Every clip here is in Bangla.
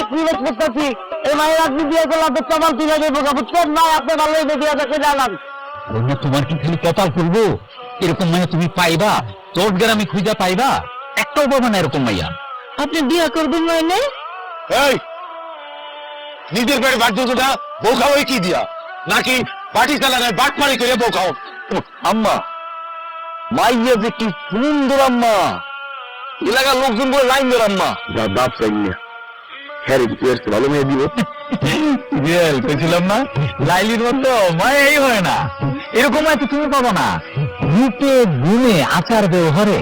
রিলেট করতেছি এই মায়ের আপনি বিয়ে করলে আপনার চমাল তুলে দেবো বুঝছেন না আপনি ভালোই বেশি আছে জানান তোমার কি খালি কপাল করবো এরকম মাইয়া তুমি পাইবা চোট গ্রামে খুঁজা পাইবা একটাও পাবা না এরকম মাইয়া আপনি বিয়ে করবেন মানে এই নিজের পেটে বাড়ি না বউ খাও কি দিয়া নাকি বাটি চালানায় বাট মারি করে বউ খাও আম্মা মাইয়া যে কি সুন্দর আম্মা এলাকার লোকজন বলে লাইন ধর আম্মা যা বাপ চাই না হ্যাঁ রে ভালো মেয়ে দিব রিয়েল পেছিলাম না লাইলির মতো মায়াই হয় না এরকম হয়তো তুমি পাবো না রূপে গুণে আচার ব্যবহারে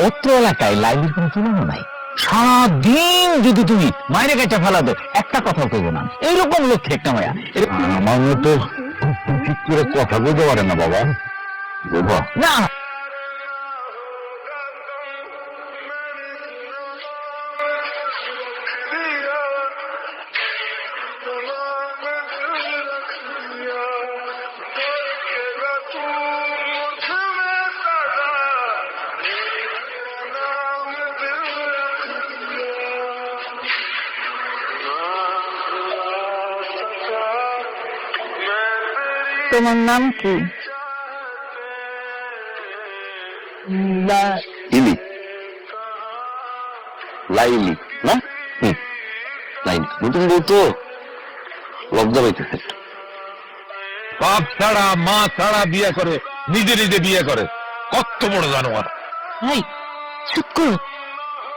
অত্র এলাকায় লাইলির কোনো তুলনা নাই সারাদিন যদি তুমি মায়ের কাছে ফেলা দো একটা কথা কইবো না এইরকম লক্ষ্যে একটা মায়া আমার মতো ঠিক করে কথা বলতে পারে না বাবা বাবা না তোমার নাম কি ইলি লাইলি না লাইলি নতুন বউ তো লজ্জা পাইতেছে বাপ ছাড়া মা ছাড়া বিয়ে করে নিজে নিজে বিয়ে করে কত বড় জানোয়ার এই চুপ করো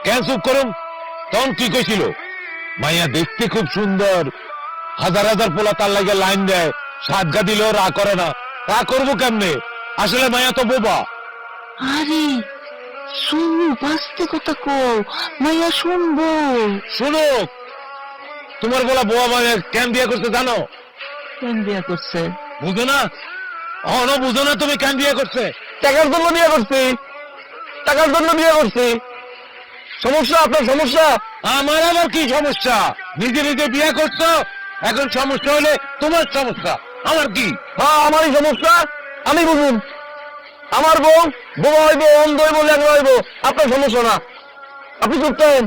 কেন চুপ করুন তখন কি কইছিল মাইয়া দেখতে খুব সুন্দর হাজার হাজার পোলা তার লাগে লাইন দেয় সাতগা দিলেও রা করে না রা করবো কেমনে আসলে মাইয়া তো বোবা আরে শুনু বাঁচতে কথা কও মাইয়া শুনবো শুনো তোমার বলা বোবা মাইয়া কেন বিয়ে করতে জানো কেন বিয়ে করছে বুঝো না বুঝো না তুমি কেন বিয়ে করছে টাকার জন্য বিয়ে করছি টাকার জন্য বিয়ে করছি সমস্যা আপনার সমস্যা আমার আবার কি সমস্যা নিজে নিজে বিয়ে করছো এখন সমস্যা হলে তোমার সমস্যা আমার কি হ্যাঁ আমারই সমস্যা আমি বুঝুন আমার বউ বোমা হইব অন্ধ হইব ল্যাংড়া হইব আপনার সমস্যা না আপনি চুপ থাকেন